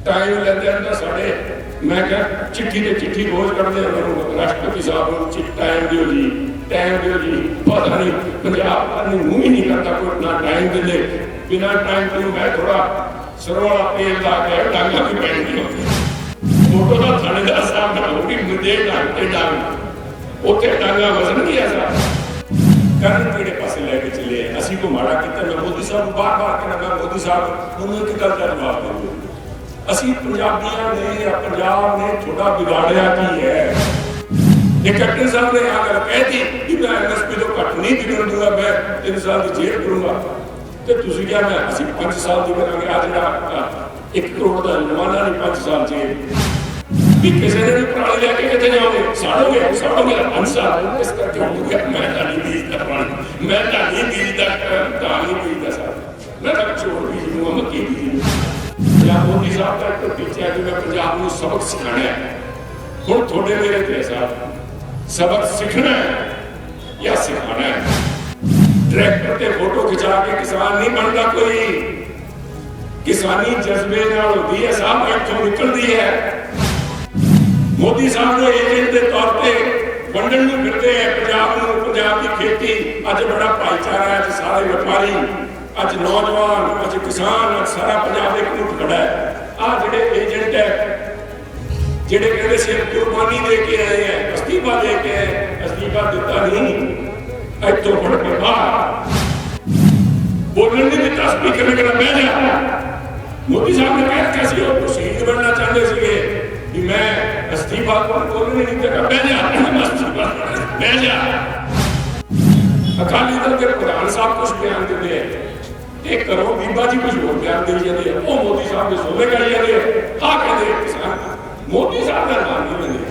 Time लेंदे अंदर साढ़े मैं क्या चिट्ठी ते चिट्ठी रोज करते राष्ट्रपति साहब टाइम दिओ जी पता नहीं पंजाब का मुँह ही नहीं करता कोई ना टाइम दे बिना टाइम तो मैं थोड़ा सरवाला तेल ला के डांगा भी पहन दी फोटो का थानेदार साहब ना होगी मुझे डांग उत्थे डांगा वजन नहीं ऐसा ਕਰਨ ਕਿਹੜੇ ਪਾਸੇ ਲੈ ਕੇ ਚੱਲੇ ਅਸੀਂ ਕੋ ਮਾੜਾ ਕੀਤਾ ਮੈਂ ਮੋਦੀ ਸਾਹਿਬ ਨੂੰ ਬਾਰ-ਬਾਰ ਕਹਿੰਦਾ ਮੈਂ ਮੋਦੀ ਸਾਹਿਬ ਨੂੰ ਇੱਕ ਗੱਲ ਦਾ ਜਵਾਬ ਦੇ ਦਿਓ ਅਸੀਂ ਪੰਜਾਬੀਆਂ ਨੇ ਜਾਂ ਪੰਜਾਬ ਨੇ ਥੋੜਾ ਵਿਗਾੜਿਆ ਕੀ ਹੈ ਇਹ ਕੈਪਟਨ ਸਾਹਿਬ ਨੇ ਆ ਗੱਲ ਕਹਿਤੀ ਕਿ ਮੈਂ ਐਮਐਸਪੀ ਤੋਂ ਘੱਟ ਨਹੀਂ ਵਿਗੜਨ ਦੂੰਗਾ ਮੈਂ 3 ਸਾਲ ਦੀ ਜੇਲ੍ਹ ਕਰੂੰਗਾ ਤੇ ਤੁਸੀਂ ਕਿਹਾ ਮੈਂ ਅਸੀਂ 5 ਸਾਲ ਦੀ ਕਰਾਂਗੇ ਆ ਜਿਹੜਾ 1 ਕਰੋੜ ਦਾ ਜੁਰਮਾਨਾ ਨਹੀਂ 5 ਸਾਲ ਜੇਲ੍ਹ भी किसी ने भी प्राणी लेके कितने जाओगे साड़ोगे 5 साल इस करके मैं नहीं बीजता मैं नहीं बीजता नहीं बीजता साहब मैं तो छोड़ भी दूंगा मक्की भी या मोदी साहब का तो पीछे कि मैं पंजाब को सबक सिखाना है हुण थोड़े मेरे ते साहब सबक सीखना है या सिखाना है ट्रैक्टर ते फोटो खिंचा के किसान नहीं बनता कोई किसानी जज्बे नाल होती है साहब इत्थों निकलती है मोदी साहब ने एजेंट के तौर पर वंडन में फिरते हैं पंजाब की खेती अज बड़ा भाईचारा है सारे व्यापारी अज नौजवान अज किसान अज सारा पंजाब एक मुठ खड़ा है आ जेडे एजेंट है जेडे कहते से कुर्बानी दे के आए हैं अस्तीफा दे के अस्तीफा दिता नहीं इतों फड़ के बाहर बोलने नहीं दिता स्पीकर ने कहना बह जा मोदी साहब ने कहा कैसे हो शहीद बनना चाहते थे कि मैं अस्तीफा बोलने नहीं देगा बह जा अकाली दल के प्रधान साहब कुछ बयान देते हैं एक करो बीबा जी कुछ और बयान दे जाते हैं वो मोदी साहब के सोले कर जाते हैं आ कहते हैं किसान मोदी साहब का नाम नहीं लेंगे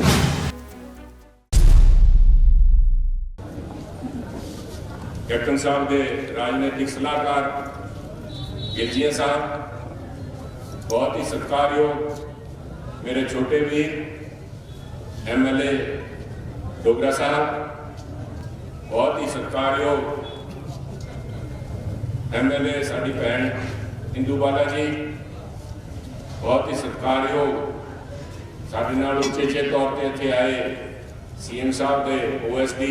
कैप्टन साहब के राजनीतिक सलाहकार गिलजिया साहब बहुत ही सत्कारयोग मेरे छोटे वीर MLA डोगरा साहब बहुत ही सत्कारयोग MLA साड़ी भैन इंदू बाला जी बहुत ही सत्कारयोग साढ़े नाल उचेचे तौर पर इत्थे आए CM साहब के OSD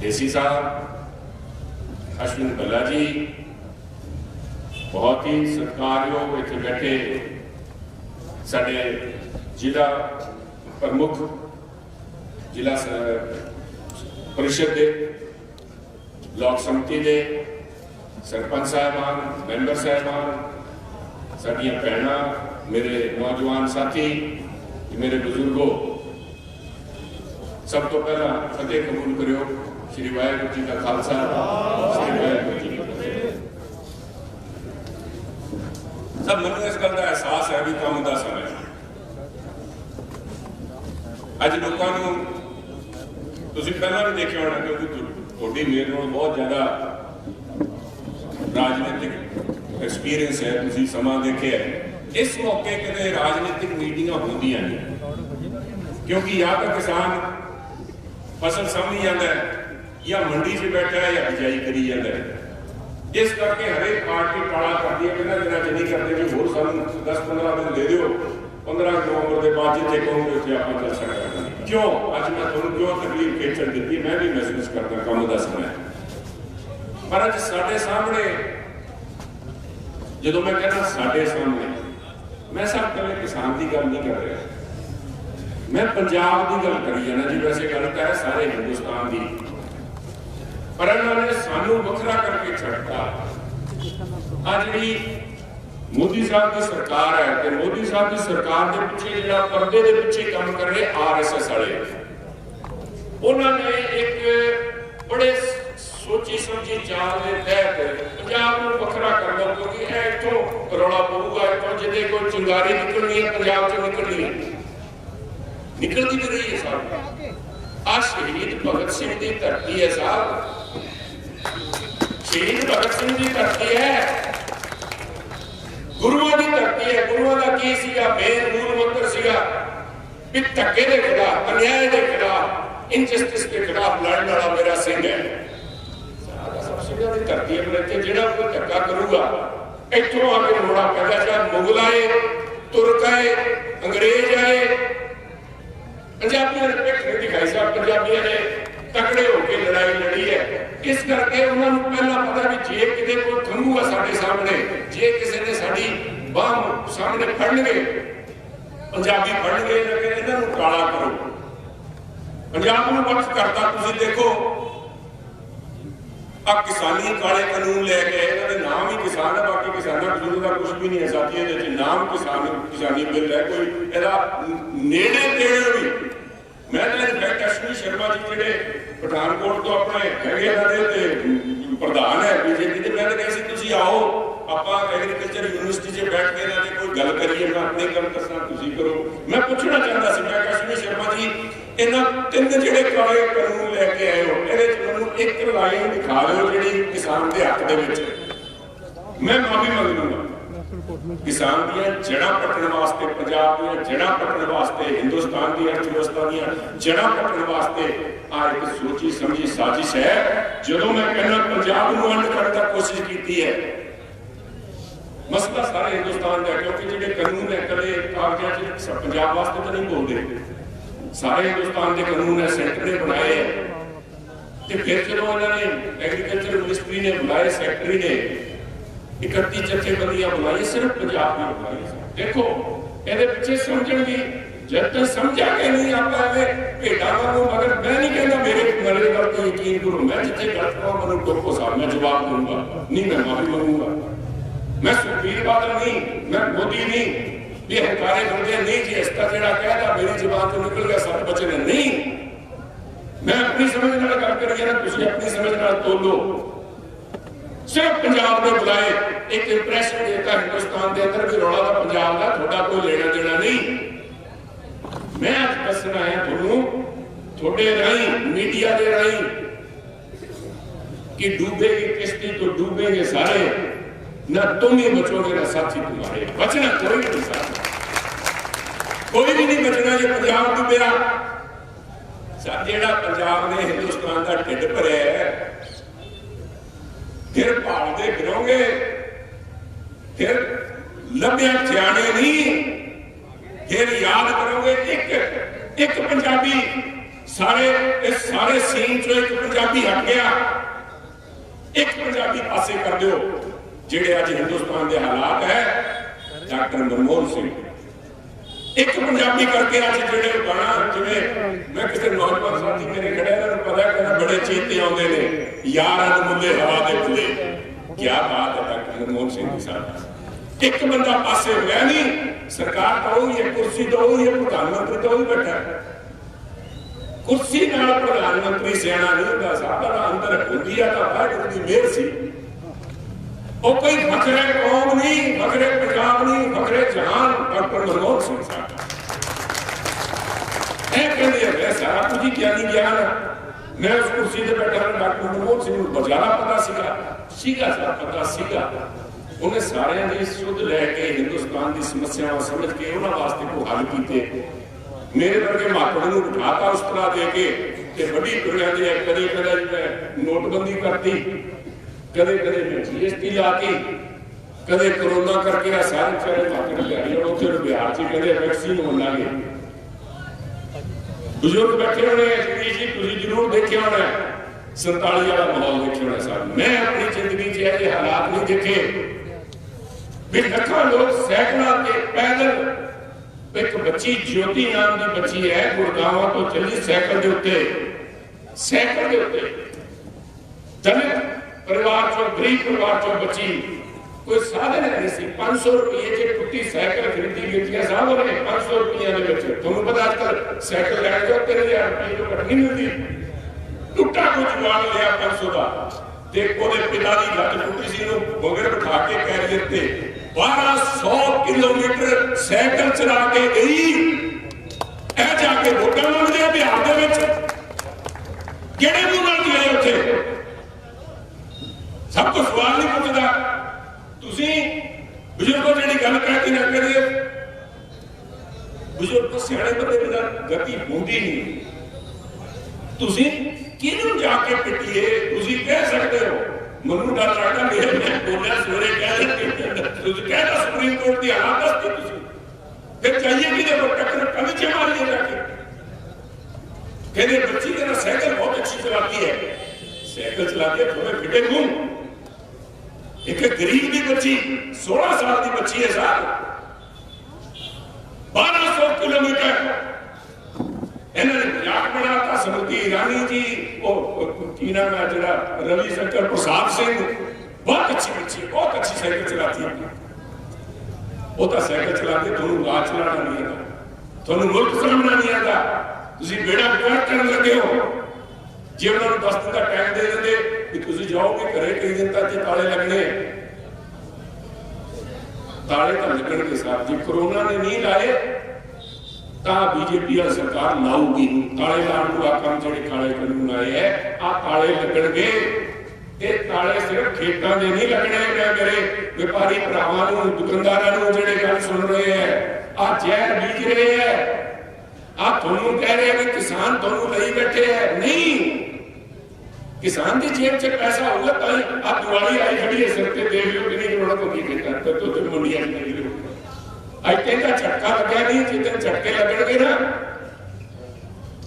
DC साहब अश्विन भल्ला जी बहुत ही सत्कारयोग इत्थे बैठे साढ़े जिला प्रमुख जिला परिषद के ब्लॉक समिति के सरपंच साहबान मैंबर साहबान साड़ियाँ भैनां मेरे नौजवान साथी मेरे बुजुर्गों सब तो पहला फतेह कबूल करो श्री वाहिगुरू जी का खालसा श्री वाहिगुरू जी की फतेह सब मैं इस गल का एहसास है भी काम का समय अज लोगों तुम पहला भी देखा होना क्योंकि थोड़ी मेरे को बहुत ज्यादा राजनीतिक एक्सपीरियंस है तुम समा देखे है इस मौके कदे राजनीतिक मीटिंग होंदियां नहीं क्योंकि या तो किसान फसल समझ जाता है या मंडी से बैठा है या बिजाई करी जाता है इस करके हरेक पार्टी टाला करती है कितना दिनों नहीं करते कि होर सानू 10-15 दिन दे दो 15 नवंबर के बाद जिथे कहोगे उत्थे आप चर्चा करना क्यों अज मैं तुहानू क्यों तकलीफ खेचण दी मैं भी महसूस करता काम का समय पर अज साडे सामने जो मैं कहना साडे सामने मैं सब कल किसान की गल नहीं कर रहा मैं पंजाब की गल करी जाना जी वैसे गल कर सारे हिंदुस्तान की पर इन्होंने सानू वखरा करके छड्डता आ जी मोदी साहब की सरकार है तो मोदी साहब की सरकार के पिछे जो पर्दे के पिछे काम कर रहे RSS वाले उन्होंने एक बड़े सोची समझी चाल के तहत पंजाब को वखरा कर दो क्योंकि इतों रौला पऊगा इतों जिन्हें कोई चिंगारी निकलनी है पंजाब चो निकलनी है निकलती भी रही है साहब आ शहीद भगत सिंह की धरती है साहब शहीद भगत सिंह की धरती है गुरुओं की धरती है गुरुओं का की सीगा मेन मूल मंत्र सीगा कि धक्के के खिलाफ अन्याय के खिलाफ इनजस्टिस के खिलाफ लड़ने वाला मेरा सिंह है धरती है जो कोई धक्का करूगा इतों आके मोड़ा पैदा चाहे मुगल आए तुर्क आए, अंग्रेज आए, पंजाबियों ने पिठ नहीं दिखाई साहब, पंजाबियों ने तकड़े होकर लड़ाई लड़ी है। इस करके उन्होंने पहला पता भी जे किते कोई खंगूगा साडे सामने, जे किसी ने साडी बांह सामने फड़नगे, पंजाबी फड़नगे, इन्हां नूं काला करो। पंजाब नूं वक्फ करता तुसीं देखो आ किसानी काले कानून लैके इन्हां दे नाम ही किसान है, बाकी किसानां कसूर का कुछ भी नहीं है साथी, इहदे च नाम किसानी बिल है, कोई इहदा नेड़े तेड़े भी। मैं तो इनफैक्ट अश्विनी शर्मा जी जिहड़े पठानकोट तो अपने हैगे इन्हां दे प्रधान है बीजेपी दे, मैं तो कही सी तुसीं आओ ਆਪਾਂ एग्रीकल्चर यूनिवर्सिटी 'ਚ बैठ के इन्हां दी कोई गल करिए, मैं अपनी गल दसना तुसीं करो। मैं पूछना चाहता सी, मैं अश्विनी शर्मा जी इन्हां तीन जिहड़े काले कानून लैके आए हो, इहदे 'ਚ मैनूं एक लाइन दिखा दिओ जिहड़ी किसान दे हक दे विच, मैं माफी मंग लूंगा। किसान दियां जड़ां पट्टण वास्ते, पंजाब दियां जड़ां पट्टण वास्ते, हिंदुस्तान दी अर्थव्यवस्था दियां जड़ां पट्टण वास्ते आ एक सोची समझी साजिश है। जदों मैं कहना पंजाब नूं वंड करन दी कोशिश कीती है, मसला सारे हिंदुस्तान का, क्योंकि जिहड़े कानून है कदे कागजां 'च पंजाब वास्ते तो नहीं बोलते, सारे हिंदुस्तान के कानून है, सेंटर ने बनाए है। तो फिर जो इन्होंने एग्रीकल्चर मिनिस्ट्री ने बुलाए, सैकटरी ने 31 जथेबंदियां बुलाई, सिर्फ पंजाब की बुलाई। देखो ये पिछे समझण की जब तक समझा के नहीं आता भेटा वालों, मगर मैं नहीं कहना मेरे मेरे गल को यकीन करो, मैं जिथे गलत कहा मैं टोको साहब मैं जवाब दूंगा, नहीं मैं माफी मंगूंगा। मैं सुखबीर बादल नहीं, मैं मोदी नहीं, भी हंकारे बंदे नहीं जी इसका जेड़ा कहता मेरी जबान तो निकल गया सर बचने नहीं। मैं अपनी समझ नाल गल करी ना, तुसीं अपनी समझ नाल तोलो। सिर्फ पंजाब ने बुलाए, एक इंप्रेशन देता हिंदुस्तान के अंदर भी रौला का पंजाब का, थोड़ा कोई लेना देना नहीं। मैं आज दसना है तुहानूं थोड़े राही मीडिया के राही कि डूबेगी किश्ती तो डूबेंगे सारे, ना तुम ही बचोगे ना साथी तुम्हारे, बचना कोई नहीं साथी, कोई भी नहीं बचना जो पंजाब डूबेगा। जेड़ा पंजाब ने हिंदुस्तान का ढिड भरिया है, फिर भालते फिरोगे, फिर लभ्या सियाणे नहीं, फिर याद करोगे एक पंजाबी सारे इस सारे सीन चो एक पंजाबी हट गया, एक पंजाबी पासे कर दो। जेड़े अज हिंदुस्तान के हालात है, डॉक्टर मनमोहन सिंह एक पंजाबी करके अज जेड़े बना, जिवें मैं किसी नौजवान साथी मेरे खड़े पता कहना बड़े चेते आते हैं, यार मुले हवा दे बुले, क्या बात है डॉक्टर मनमोहन सिंह के साथ। एक बंदा पासे होया नहीं, सरकार तो ही है, कुर्सी तो ही है, प्रधानमंत्री तो ही बैठा है। कुर्सी नाल प्रधानमंत्री सियाणा नहीं होता साहब, अंदर होंदी है तो वाहिगुरू दी मेहर सी। और कोई फखरे कौम नहीं, फखरे पंजाब नहीं, फखरे जहान डॉक्टर मनमोहन सिंह साहब सारा कुछ ही क्या नहीं ज्ञान। मैं उस कुर्सी से बैठा डॉक्टर मनमोहन सिंह बजारा पता सीगा साहब पता सीगा, उन्हें सारे की सुध लैके हिंदुस्तान की समस्यावां समझ के उन्होंने वास्ते को हल किए। मेरे वर्गे मापड़ को बिठाता उस तरह दे के बड़ी दुनिया दी कदी कदे नोटबंदी करती, कदे कदे GST लाती, कदे कोरोना करके सारे सारे मापड़ लियाई और उसे बिहार से कदे वैक्सीन होने लगे। बुजुर्ग बैठे होने जी तुम जरूर देखे होना 47 वाला माहौल देखे होना साहब। मैं अपनी जिंदगी च ऐसे हालात नहीं देखे भी लखों लोग सैकड़ों के पैदल। एक बच्ची ज्योति नाम की बच्ची है गुड़गांव तो चली सैकल के उत्ते, सैकल के उत्ते दलित परिवार चो गरीब परिवार चो बच्ची, कोई साधन नहीं सी। 500 रुपये की टुटी सैकल खरीदी गई साहब ने 500 रुपये तुम्हें पता आजकल सैकल लैन जाओ 3000 रुपये तो घट नहीं मिलती। टुटा को जुगाड़ लिया 500 का, पिता की लत टुटी सी मगर बिठा के कैरियर से 1200 किलोमीटर सैकल चला के गई, जाके वोटां मंगदे आ बिहार दे विच किहड़े मूंह नाल गए उत्थे। सब कुछ सवाल नहीं पुछदा। तुसीं बुजुर्गों जिहड़ी गल कहती ना करिए, बुजुर्ग सियाणे बंदे बिना गति होंदी नहीं। तुसीं किहनूं जाके पिटिए, तुसीं कह सकते हो मनु डर लगता मेरे मैं बोलिया सवेरे कह कहता सुप्रीम कोर्ट की हालत दसती फिर चाहिए कि टक्कर कभी मारिए जाके। कहते बच्ची तेरा साइकिल बहुत अच्छी चलाती है, साइकिल चलाती है थोड़े फिटे मुंह। एक गरीब की बच्ची 16 साल की बच्ची है साहब, 1200 किलोमीटर इन्होंने मजाक बनाता। स्मृति ईरानी जी, की नाम है जरा, रविशंकर प्रसाद सिंह, बहुत अच्छी बच्ची, बहुत अच्छी साइकिल चलाती है। वो तो साइकिल चलाते, थोड़ा राज चलाना नहीं आता, थोड़ा मुल्क चलाना नहीं आता, तुम बेड़ा गर्क कर लगे हो। जे उन्होंने 10 दिन का टाइम दे देंगे कि तुम जाओगे घरे, कई दिन तक ताले लगने, ताले तो लगन के साथ जी कोरोना ने नहीं लाए तो बीजेपी सरकार लाऊगी। ताले लाने का काम जो काले कानून आए है, आ ताले लगणगे। ये ताले सिर्फ खेतों के नहीं लगने, मैं मेरे व्यापारी भरावां दुकानदारों को जेडे गल सुन रहे हैं, आ जहर बीज रहे हैं, आ तुहानू कह रहे हैं किसान तुहानू लई बैठे है। नहीं, किसान की जेब च पैसा होगा तो आ दिवाली आई खड़ी है सिर पे, देख लो कितनी करोड़ को की खेता तो मुंडिया नहीं लो। आज कहता झटका लग्या नहीं, जिस झटके लगणगे ना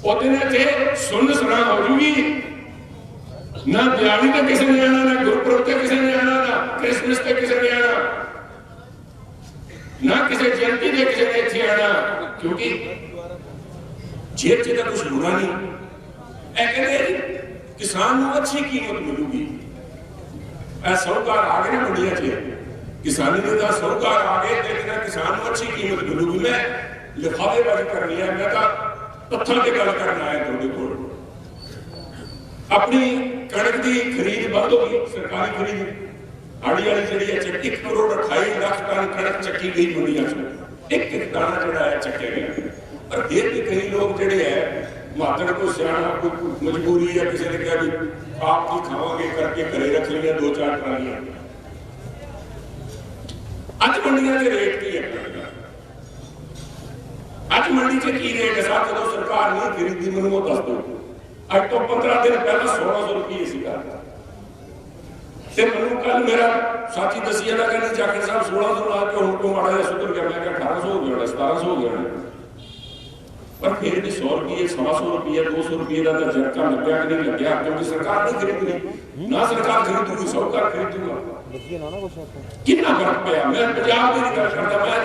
उस दिन इत्थे सुन सुना हो जूगी। ना दिवाली पे किसी ने आना, ना गुरपुरब पे किसी ने आना, ना क्रिसमस पे किसी ने आना, ना किसी जयंती पे किसी ने इत्थे आना, क्योंकि जेब च तो कुछ होना नहीं। ए कहते किसान को अच्छी कीमत मिलूगी। साहूकार आ गए ना मंडिया च, किसानी का साहूकार आ गए, देखना किसान को अच्छी कीमत मिलूगी। मैं लिफाफेबाजी करनी है, मैं पत्थर की गल करना है तुहाडे कोल। अपनी कणक की खरीद बंद होगी, सरकारी खरीद आड़ी वाली जी है 1 करोड़ 28 लाख टन कणक चक्की गई मंडिया च, एक दाना जो है चक्या गया। पर फिर भी कई लोग जोड़े है मातड़ को सियाना, कोई मजबूरी है, किसी ने कहा भी आप ही खावांगे करके घरे रख लिया 2-4 ट्रालियां। अज मंडिया के रेट की है, अज मंडी च की रेट है साहब, जो सरकार नहीं खरीदी मैनूं वो दस दो। अज तो 15 दिन पहले 1600 रुपये सीगा, मैनूं कल मेरा साथी दसी जाता कहना जाखड़ साहब 1600 ला के हुण को माड़ा जिहा सुधर गया। मैं 1800 हो गया, 1700 हो गया, पर फिर भी 100 रुपये 100 रुपये 200 रुपये का झटका लग्या कि नहीं लग्या, क्योंकि सरकार नहीं खरीद रही ना, सरकार खरीदूगी साहूकार खरीदूगा। कितना फर्क पाया। मैं पंजाब की गल करता, मैं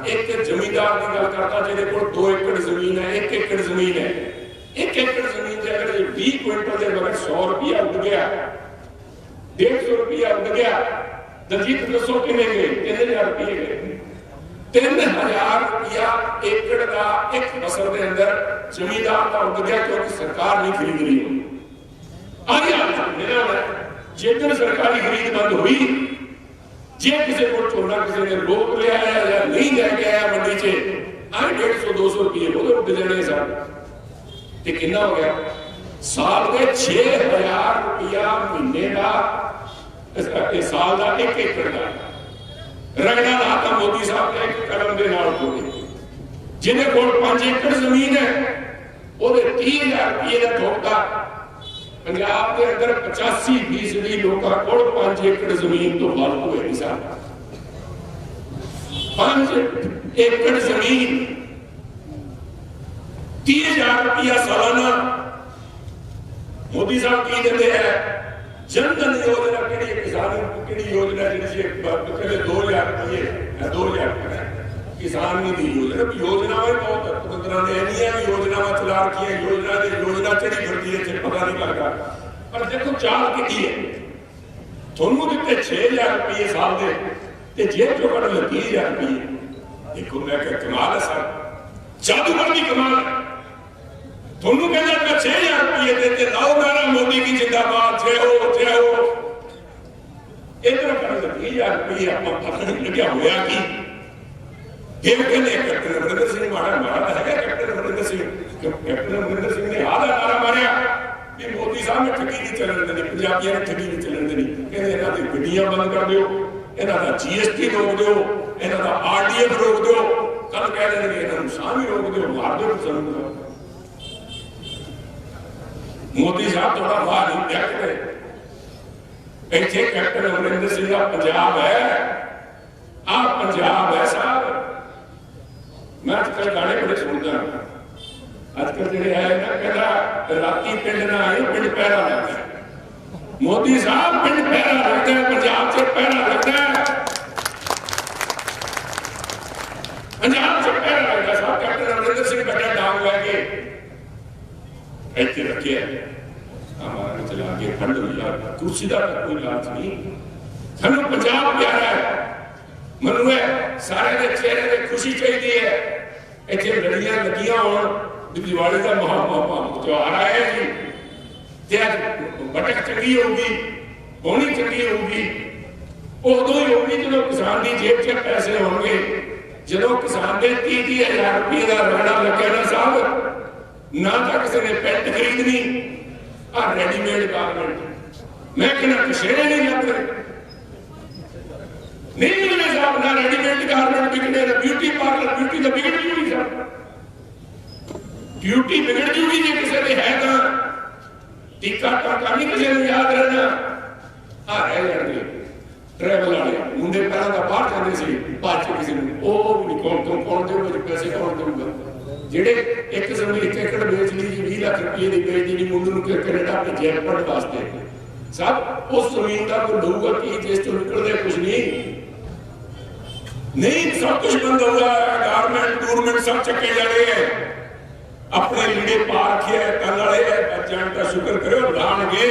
एक जमींदार की गल करता जिहदे कोल 2 एकड़ जमीन है, 1 एकड़ जमीन है, 1 एकड़ जमीन से अगर 20 क्विंटल के बगैर 100 रुपया उड़ गया, 150 रुपया उड़ गया, दलजीत दसो कितने गए? 3000 रुपये गए। 3000 रुपया एकड़ का एक फसल के अंदर जमींदार का उड़ गया, क्योंकि सरकार नहीं खरीद रही हो। जिस दिन सरकारी खरीद बंद हुई, जे किसी को झोना किसी ने रोक लिया है या नहीं लेके आया मंडी से, 150-200 रुपये वो उड़ जाने साहब। तो कितना हो गया? साल के 6000 रुपया महीने का, साल का 1 एकड़ का रगड़ा लाता मोदी साहब ने एक कलम के नाल खोले। जिन्हें कोल 5 एकड़ जमीन है वो 30,000 रुपये का ठोकता। पंजाब के अंदर 85% लोगों को 5 एकड़ जमीन तो फालतू है नहीं साहब। 5 एकड़ जमीन 30,000 रुपया सालाना। मोदी साहब की कहते हैं जनधन योजना की किसान की योजना जी 2000 रुपये 2000 किसान निधि योजना योजनाएं बहुत पंद्रह ने योजना चला रखी है। योजना चढ़ी फिरती है, पता नहीं लगता। पर देखो चाल की है, थोनू दिते 6000 रुपये साल के जेब चो कड़ 30,000 रुपये। देखो मैं कमाल है सर, जादूगर की कमाल है। थोनू कहना 6000 रुपये देते, लाओ नारा मोदी की जिंदाबाद, जय हो जय हो। इधर कर 30,000 रुपये अपना पता नहीं लग्या होया कि कैप्टन अमरिंदर सिंह मारा है। कैप्टन अमरिंदर सिंह ने आधा नारा मारिया कि मोदी साहब ने ठगी नहीं चलन देनी, पंजाबियों ने ठगी नहीं चलन देनी। कहते इन्हां दी गड्डियां बंद कर दिओ, इन्हां दा GST रोक दिओ, इन्हां दा RDF रोक दिओ, कल कह देंगे इन्हां नूं सामी रोक दिओ, मार दिओ चलन दो। मोदी साहब थोड़ा बाहर नहीं क्या करे। इत्थे कैप्टन अमरिंदर सिंह का पंजाब है, आ पंजाब है साहब। आजकल गाने बड़े सुनता आजकल जो है ना कहता राती पिंड ना आए पिंड पैरा लगता है। मोदी साहब पिंड पैरा लगता है, पंजाब से पैरा लगता है, पंजाब से पैरा लगता है। साहब कैप्टन अमरिंदर सिंह बैठा डांग लगे ऐसे रखे हमारा चला के फंड यार कुर्सी का कोई लालच नहीं, सानू पंजाब प्यारा है, मनु है सारे के चेहरे में खुशी चाहिए है। इतने लड़ियां लगियां होण दिवाली का त्योहार आया जी, बटक चंगी होगी होनी चंगी होगी उदों ही होगी जो किसान की जेब च पैसे होंगे, जो किसान के 30,000 रुपये का रगड़ा लगे ना साहब, ना तो किसी ने पेंट खरीदनी आ रेडीमेड गारमेंट मैं कहना कशेरे नहीं लग रहे नहीं मिलने साहब, ना रेडीमेड गारमेंट बिकने ना ब्यूटी पार्लर, ब्यूटी तो बिगड़ जूगी साहब, ब्यूटी बिगड़ जूगी जो किसी ने है तो टीका टाका नहीं किसी ने याद रहना आ रह जाएंगे। ट्रैवल वाले मुंडे पहला तो बाहर जाते थे बाद च किसी ने कौन देगा पैसे कौन देगा, जेडे एक किस्म की 1 एकड़ बेच ली 20 लाख रुपये की बेच दी मुंडे को कनेडा भेजे पढ़ने वास्ते सब उस जमीन का कोई लूगा कि जिस तो निकल रहे कुछ नहीं सब कुछ बंद होगा, गारमेंट गवर्नमेंट सब चक्के जा रहे हैं, अपने लीड़े पा रखे है कल वाले बच्चों का शुक्र करो लाणगे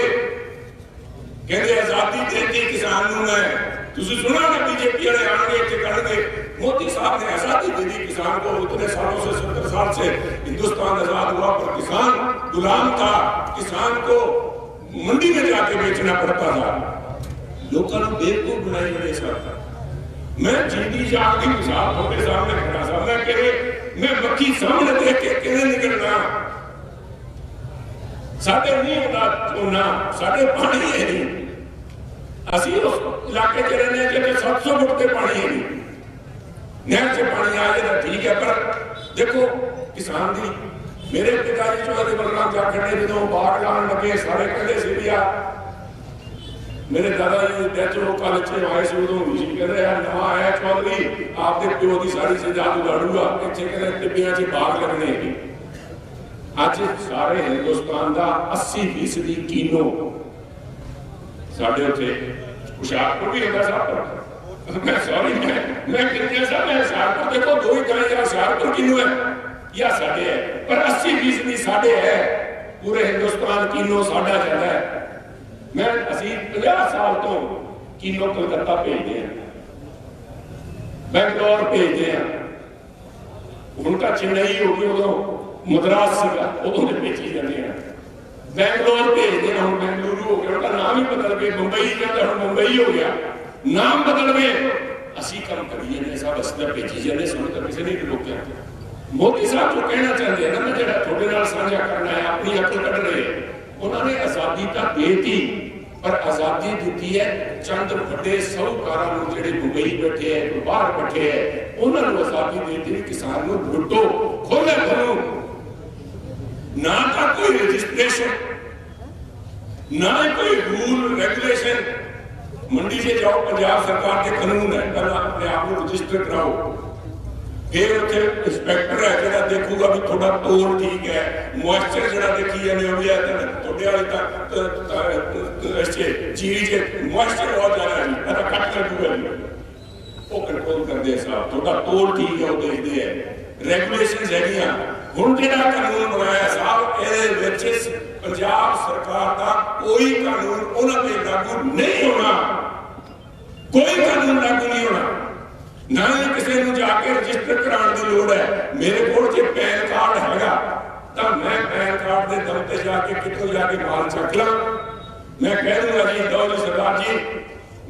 कहते आजादी देती किसान नूं मैं तुसी सुना ना बीजेपी वाले आएंगे इतने करेंगे, मोदी साहब ने आजादी दे दी किसान को, इतने सालों से 70 साल से हिंदुस्तान आजाद हुआ पर किसान गुलाम था, किसान को मंडी में जाके बेचना पड़ता था, लोगों को बेवकूफ बनाई हुई सब। मैं जीती जाग की मिसाल आपके सामने खड़ा था, मैं कह मैं मक्खी सामने देख के किवें निकलना साडे नहीं होता झोना साडे पानी है नहीं, असी उस इलाके च रहने जिथे 700 फुट के पानी है नहीं, नहर से पानी आ जाए ठीक है, पर देखो किसान की मेरे पिताजी चौधरी बलराम जाखड़ ने जो बाग लाने लगे सारे कहते सी भी आ मेरे दादाजी की डेथ हो कल इतने आए से उदों हुई सी कहते यार नवा आया चौधरी आपके प्यो की सारी सजाद उगाड़ूगा इतने कहते टिब्बियां च बाग लगने अज सारे हिंदुस्तान का 80% किलो साढ़े उत्थे हुशियारपुर भी होगा साहब मैं सॉरी मैं कितने साहब मैं हुशियारपुर देखो 2 ही तरह या हुशियारपुर किलो है या साढ़े है, पर 80% साढ़े है, पूरे हिंदुस्तान किलो साढ़ा ज्यादा है। मैं असी 50 साल तो किलो कलकत्ता भेजते हैं, बैंगलोर भेजते हैं, उनका चेन्नई हो गया उदों मद्रास सीगा उदों से बेची जाते हैं, बैंगलोर भेजते हैं हम बेंगलुरु हो गया, उनका नाम ही बदल गए, मुंबई कहते हम मुंबई हो गया, नाम बदल गए, असी काम करिए ने सब असर भेजी जाते सुन तो किसी ने रोकया। मोदी साहब जो कहना चाहते हैं ना मैं जो थोड़े नाल साझा करना है अपनी अकल कढ़ रहे उन्होंने आजादी तो देती पर आजादी दी है चंद बड़े साहूकारों जेडे मुंबई बैठे है बाहर बैठे है उन्होंने आजादी देती किसान को लुटो खोले करो ना का कोई रजिस्ट्रेशन ना कोई रूल रेगुलेशन, मंडी से जाओ पंजाब सरकार के कानून है पहले अपने आप को रजिस्टर कराओ, फिर उत्थे इंस्पैक्टर है जो देखूगा भी थोड़ा तोड़ ठीक है, मॉइस्चर जो देखी जाने वाली है थोड़े वाली चीरी से मॉइस्चर बहुत ज्यादा है पता कट कर दूंगा वो कंट्रोल करते साहब थोड़ा तोड़ ठीक है वो देखते हैं, रेगुलेशन है हुण जिहड़ा कानून बनाया साहब ये पंजाब सरकार का कोई कानून उन्होंने लागू नहीं होना, कोई कानून लागू नहीं होना, ना ही किसी को जाके रजिस्टर कराने की लोड़ है। मेरे को जो पैन कार्ड हैगा तो मैं पैन कार्ड के दम पे जाके कितों जाके माल चक ला, मैं कह दूंगा जी दो जी सरदार जी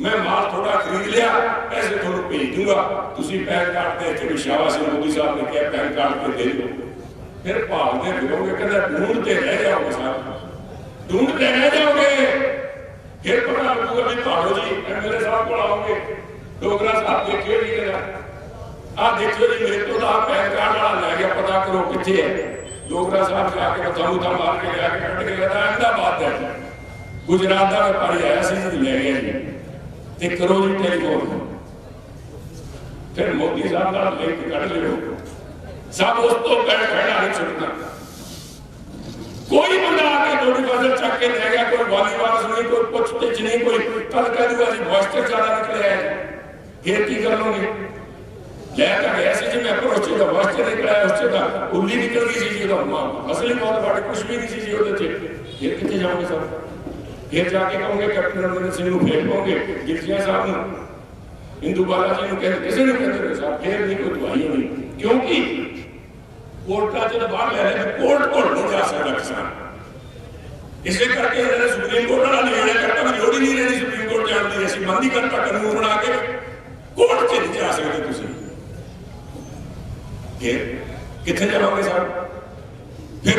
मैं माल थोड़ा खरीद लिया पैसे थोड़ा भेज दूंगा, तुम पैन कार्ड दे के शाबाश मोदी साहब ने कहा पैन कार्ड पे दे दो, फिर भागते फिरोगे कहते ढूंढते रह जाओगे साहब ढूंढते रह जाओगे, फिर पता लगूगा भी भागो जी एमएलए साहब को आओगे डोगरा साहब देखियो जी कहना आ देखियो जी मेरे तो पैन कार्ड वाला लै गया पता करो कितने है, डोगरा साहब जाके मथा मुथा मार के जाके कट के कहता अहमदाबाद है गुजरात का व्यापारी आया सी लै गया जी ते करो जी टेलीफोन, फिर मोदी साहब का लिंक कट लियो सब उस तो खड़ा नहीं छुटना। कोई बंदा आके थोड़ी फसल चक के ले गया, कोई वाली वारस नहीं, कोई कुछ पिच नहीं, कोई कल कह दूंगा जी मॉइस्चर ज्यादा निकले है, फिर की कर लोगे? लैकर गया सी जी मैं पर उससे का मॉइस्चर निकला है, उससे का उल्ली निकल गई सी जी, फसल ही बहुत बड़ी कुछ भी नहीं सी जी होते थे। फिर कितने जाओगे साहब? फिर जाके कहोगे कैप्टन अमरिंदर सिंह को, फिर कहोगे गिलजिया साहब को, इंदू बालाजी को, कहते किसी ने कहते साहब फिर नहीं कोई दवाई होनी, क्योंकि कोर्ट का जो बाहर ले रहे कोर्ट को नहीं जा सकता किसान। इसे करके इन्होंने सुप्रीम कोर्ट वाला निर्णय करता भी लोड़ ही नहीं रहनी सुप्रीम कोर्ट जान दी, ऐसी बंद ही करता कानून बना के कोर्ट से नहीं जा सकते तुम। फिर कितने जाओगे साहब? फिर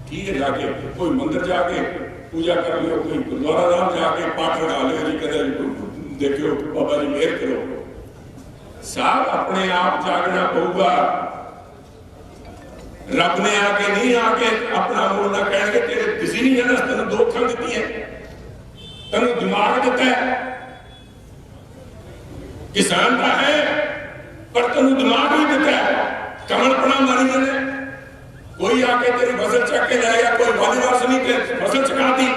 ठीक है जाके कोई मंदिर जाके पूजा कर लियो, कोई गुरुद्वारा राम जाके पाठ लगा लियो जी, कहते देखियो बाबा जी मेहर करो। साहब अपने आप जागना पड़ेगा, रब ने आके नहीं आके अपना बोलना कहेंगे तेरे किसी नहीं जाना, तेन दो अखर दी है, तेन दिमाग दिता है, किसान का है पर तेन दिमाग भी दिता है, कमलपना मारी जाने। कोई आके तेरी फसल चक के लाएगा, कोई वालीवास नहीं तेरी फसल चका दी।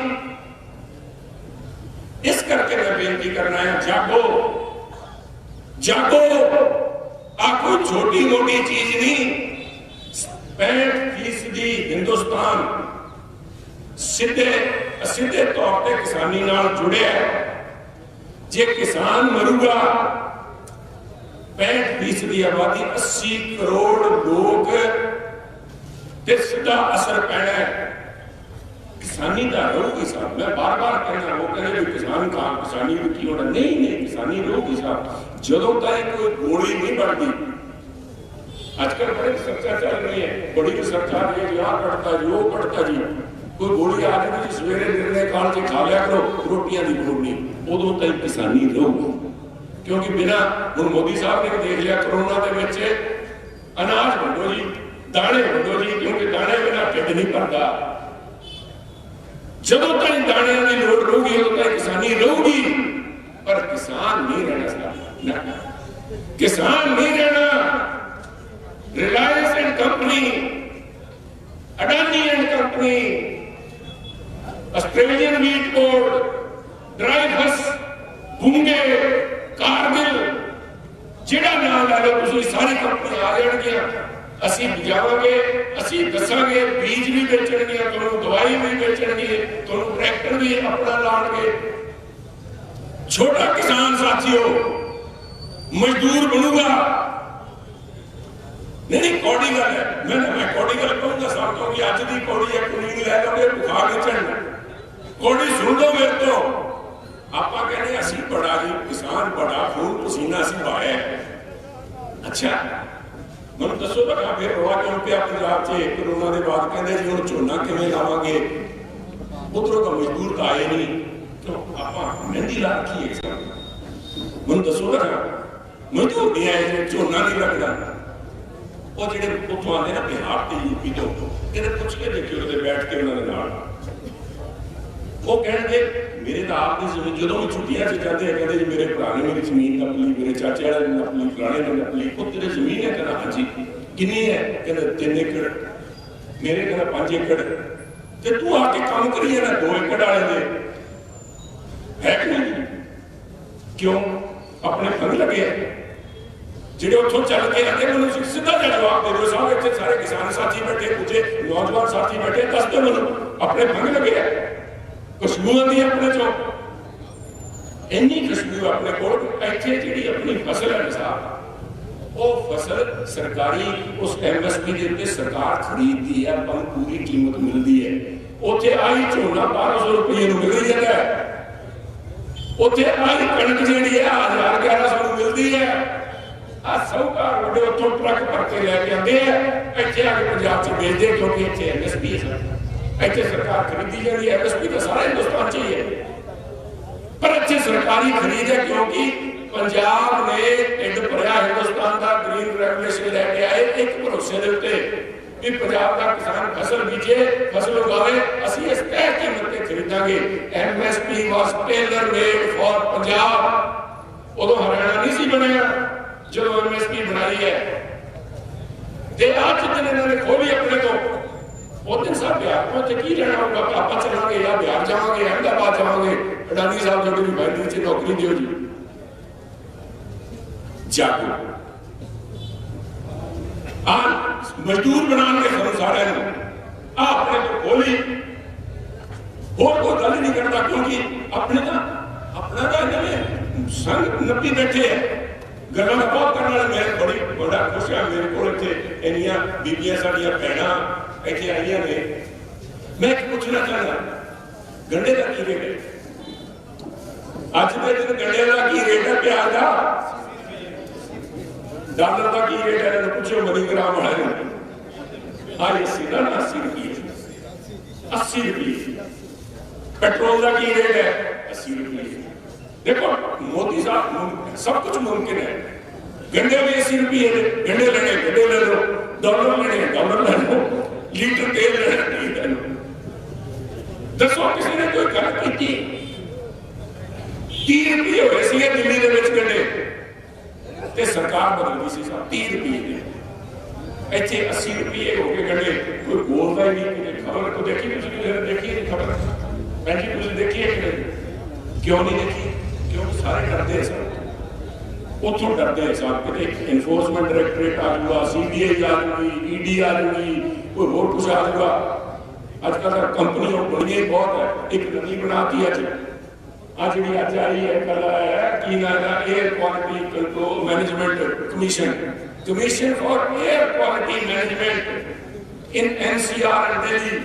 इस करके मैं बेनती करना है, जागो जागो, आ कोई छोटी मोटी चीज नहीं। 65% हिंदुस्तान सीधे तौर पर किसानी नाल जुड़े है। जे किसान मरूगा 65% आबादी 80 करोड़ लोग ते सीधा असर पैना है किसानी का रहूगी साहब। मैं बार बार कहना, वो कहने किसान कहा किसानी की होना, नहीं नहीं किसानी रहूगी साहब जदों तक कोई गोली नहीं बढ़ती। आजकल बड़ी चर्चा चल रही है, बड़ी सरकार ये यहाँ कटता जी वो कटता जी, कोई गोली आदमी जी सवेरे निर्णय काल के खा लिया करो, रोटियां की लोड़ नहीं, उदों तक किसानी रहूगी। क्योंकि बिना हुण मोदी साहब ने देख लिया कोरोना के बच्चे अनाज वंडो जी, दाने वंडो जी, क्योंकि दाने बिना ढिड नहीं भरता। जदों तक दाने की लोड़ रहूगी उदों तक किसानी रहूगी, पर किसान नहीं रहना, किसान नहीं रहना। Reliance and company, Adani and company, Australian wheat board, drivers, Bunge, Cargill, जेड़ा नाम ला लो तुम, सारी कंपनी आ जाएंगियां। असी जावांगे, असी दसांगे, बीज भी बेचणगे, तुहानूं दवाई भी बेचणगे, तुहानूं ट्रैक्टर भी अपना लाणगे। छोटा किसान साथियों मजदूर बनूगा। नहीं कौड़ी गल है, मैं कौड़ी गल कहूंगा साहब, क्योंकि अज की कौड़ी है कुड़ी लै लोगे बुखा के चढ़ना। कौड़ी सुन लो मेरे तो, आप कहने असी बड़ा जी किसान बड़ा खून पसीना असी बहाया। अच्छा मैं दसो लगा फिर रौला क्यों पिया पंजाब से कोरोना के बाद, कहते जी हम झोना किवें लावांगे, उधरों का मजदूर तो आए नहीं, तो आप मेहंदी ला रखी है। मैं दसो लगा मजदूर नहीं आए, झोना नहीं लगता। वो जो उतों आते ना बिहार से यूपी तो कहते पुछ के देखियो उधर बैठ के उन्होंने नाल, वो कहते मेरे तो आप जमीन जो भी छुट्टियां से जाते हैं, कहते जी मेरे भरा ने मेरी जमीन नपली, मेरे चाचे वाले ने नपली, फलाने ने नपली। वो तेरे जमीन है? कहना हाँ जी। कितनी है? कहते 3 एकड़। मेरे कहना 5 एकड़। ते तू आके काम करी है ना 2 एकड़ वाले दे है कि नहीं? क्यों अपने फंग लगे है ਜਿਹੜੇ ਉੱਥੋਂ ਚੱਲ ਕੇ ਆते ਮੈਨੂੰ ਸਿੱਧਾ ਜਿਹਾ ਜਵਾਬ ਦੇ ਦਿਓ ਸਾਹਿਬ। ਇੱਥੇ ਸਾਰੇ ਕਿਸਾਨ ਸਾਥੀ ਬੈਠੇ, ਕੁਝ ਨੌਜਵਾਨ ਸਾਥੀ ਬੈਠੇ, ਦੱਸ ਦਿਓ ਮੈਨੂੰ ਆਪਣੇ ਫੰਗ ਲੱਗੇ ਆ, ਖੁਸ਼ਬੂ ਆਉਂਦੀ ਆਪਣੇ ਚੋਂ, ਇੰਨੀ ਖੁਸ਼ਬੂ ਆਪਣੇ ਕੋਲ। ਇੱਥੇ ਜਿਹੜੀ ਆਪਣੀ ਫਸਲ ਹੈ ਸਾਹਿਬ, ਉਹ ਫਸਲ ਸਰਕਾਰੀ ਉਸ MSP ਦੇ ਉੱਤੇ ਸਰਕਾਰ ਖਰੀਦਦੀ ਹੈ, ਆਪਾਂ ਨੂੰ ਪੂਰੀ ਕੀਮਤ ਮਿਲਦੀ ਹੈ। ਉੱਥੇ ਆਈ ਝੋਨਾ 1200 ਰੁਪਏ ਨੂੰ ਮਿਲ ਜਾਂਦਾ ਹੈ, ਉੱਥੇ ਆਈ ਕਣਕ ਜਿਹੜੀ ਹੈ 1000-1100 ਨੂੰ ਮਿਲਦੀ ਹੈ। आ साहूकार वड्डे उत्थों ट्रक भर के लैके आते हैं, इत्थे आके पंजाब च बेचते, क्योंकि इत्थे MSP है, इत्थे सरकार खरीदी जाती है। MSP तो सारे हिंदुस्तान च ही है, पर इत्थे सरकारी खरीद है, क्योंकि पंजाब ने ढिड भरिया हिंदुस्तान का ग्रीन रेवोल्यूशन लैके आए एक भरोसे के उत्ते भी पंजाब का किसान फसल बीजे, फसल उगावे, असीं इस तय कीमत ते खरीदांगे। MSP was tailor made for Punjab. उदों हरियाणा नहीं सी बनिया जो MSP बनाई है, उस दिन साहब बिहार में की लेना होगा, आप चलांगे या बिहार जावांगे, अहमदाबाद जावांगे, अडानी साहब जो भी बैंक नीचे नौकरी दियो जी, जागो मजदूर बनाने हम सारे अपने को बोली और कोई गल नहीं करता, क्योंकि अपने ना अपना ना इन्होंने संग नब्बी बैठे है गल्लां बहुत करने वाले। मैं बड़ी बड़ा खुश है, मेरे को इतने इन्नियां बीबियां साडियां भैणां इतने आईयां ने। मैं पूछना चाहना गंढे का की रेट है अज के दिन, गंढे का की रेट है, प्याज का डॉलर का की रेट है, पूछो मनीग्राम वाले हाँ 80 ना 80 रुपये 80 रुपये। पेट्रोल का की रेट है 80 रुपये। देखो मोदी साहब सब कुछ मुमकिन है। गंढे भी 80 रुपये, गंढे लेने गंढे ले लो, डॉलर लेने डॉलर ले लो, लीटर तेल लेने ले लो। दसो किसी ने कोई गल की 30 रुपये हो सी दिल्ली के गंढे ते सरकार बदल गई सी 30 रुपये इतने 80 रुपये हो गए गंढे। कोई बोलता ही नहीं। खबर को देखी देखिए खबर भैन जी तुम देखिए क्यों नहीं देखी? क्योंकि सारे डरते हैं सर, उतों डरते हैं साहब कि इन्फोर्समेंट डायरेक्टरेट आ जाऊगा, CBI आ जाऊगी, ED आ जाऊगी, कोई और कुछ आ जाऊगा। आजकल कंपनी बड़ी बहुत है, एक नदी बनाती है आज जी अज आई है कल है कि ना air quality control management commission, commission for air quality management in NCR and Delhi.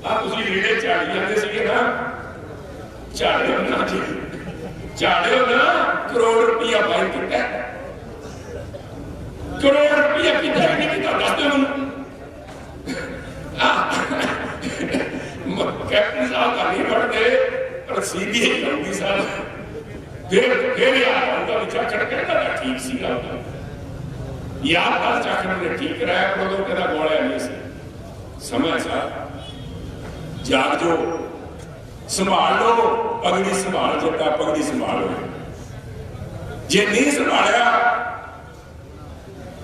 आप उसी लीडे झाड़ी जाते थे ना, झाड़ियों ना जी, झाड़ियों ना करोड़ रुपया बाहर किया, करोड़ रुपया कितना नहीं किया दस दो कैप्टन साहब का नहीं बढ़ते और CBI होगी साहब फिर यार उनका विचार कहता ठीक सी यार बात चाखने ने ठीक कराया पर उदों कहता गोलिया नहीं सी। समय साहब जाग जो संभाल लो, पगड़ी संभाल जता पगड़ी संभालो, जे नहीं संभालिया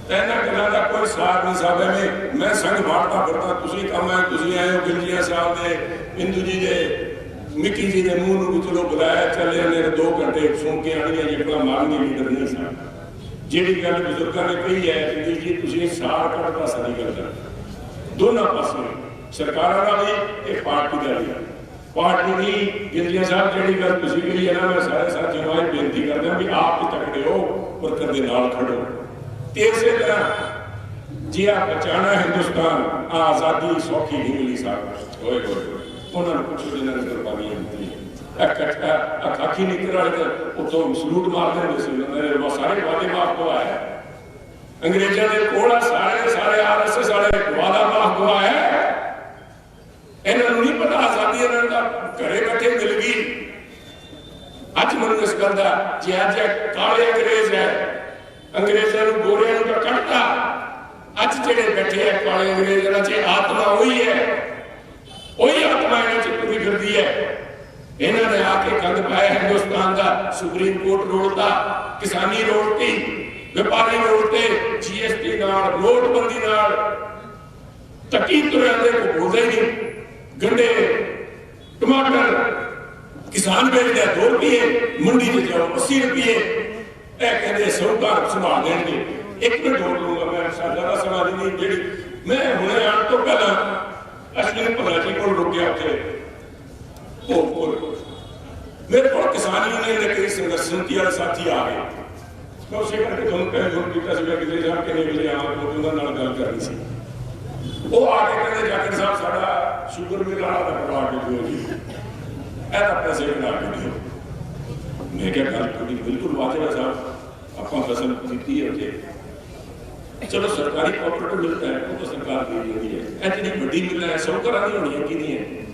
इन्होंने गलों का कोई सार नहीं साहब। में मैं संघ मारता फिरता, तुम कम है, तुम आए हो गिलजिया साहब ने इंदू जी ने मिक्की जी ने मूँह भी चलो बुलाया चले ने 2 घंटे सुन के आनी जितना मारनी लीडर नहीं सन। जी गल बजुर्गों ने कही है इंदू जी तुम सार कटता सारी गल कर दोनों पासे सरकार का भी एक पार्टी का भी पार्टी की गिलजिया साहब जी गल तुम कही है ना, मैं सारे साथियों को बेनती करता भी आप भी तकड़े हो और कदे नाल खड़ो। इसी तरह जी आप बचाना हिंदुस्तान आजादी सौखी नहीं मिली साहब। उन्होंने पूछो जिन्होंने कुर्बानियां दी अखाखी निकल वाले उतो सलूट मारते होंगे सारे वादे माफ हुआ है। अंग्रेजों के कोड़ा सारे सारे RSS वाले वादा माफ हुआ है। इन्होंने नहीं पता आजादी इन्होंने घरे बैठे मिल गई। अच मैं इस गल का जी अज काले अंग्रेज है अंग्रेजों गोरियों का कटता अच जेडे बैठे है काले अंग्रेज इन्होंने आत्मा वही है, वही आत्मा इन्होंने पूरी करती है। इन्होंने आके गंद पाया हिंदुस्तान का, सुप्रीम कोर्ट रोड़ता, किसानी रोड़ती, व्यापारी रोड़ते, GST नाल नोटबंदी नाल तकी तुरे को बोलते ही नहीं। गंडे टमाटर किसान बेचते 2 रुपये, मंडी में जाओ 80 रुपये, कहते साहूकार संभाल देंगे। 1 मिनट होर लूंगा मैं, ज्यादा सवाल नहीं जी मैं हुणे आने तो पहला अश्विनी भगत जी को रुक गया उसे मेरे को किसान यूनियन के कई संघर्ष समिति वाले साथी आ गए। मैं उसे करके फोन किया कितने साहब कितने बजे आवा तो उन्होंने गल करनी सी। वो आके कहते जाकिर साहब साडा शुगर मिल वाला करवा के दिओ जी, ऐसा पैसे बना के दिओ। मैं क्या गल थोड़ी बिल्कुल वाजिब है साहब, आपको फसल की है चलो सरकारी कॉर्पोरेट मिलता है वो तो सरकार दे रही है, इतनी बड़ी मिल है सौकर नहीं होनी है कि नहीं है।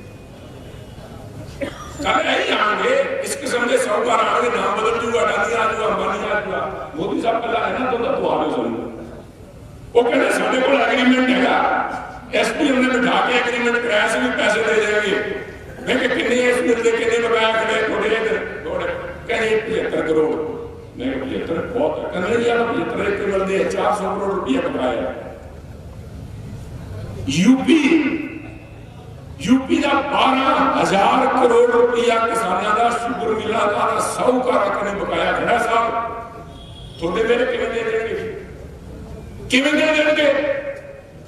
कल यही आएंगे इस किस्म के साहूकार आएंगे, नाम बदल जूगा, अडानी आ जाऊगा, अंबानी आ जाऊगा। मोदी साहब पहला है ना तो आ लो सुन वो कहते साढ़े को एग्रीमेंट है SP हमने बिठा के एग्रीमेंट कराया से भी पैसे दे देंगे। मैं कि कितने एस मिलते कितने बकाया खड़े थोड़े कहीं 75 करोड़। मैं 75 बहुत है कहने यार 75 मिलते 400 करोड़ रुपया बकाया यूपी का 12,000 करोड़ रुपया किसानों का शुगर मिलों का साहूकार ने बकाया खड़ा साहब थोड़े मेरे किवें दे देंगे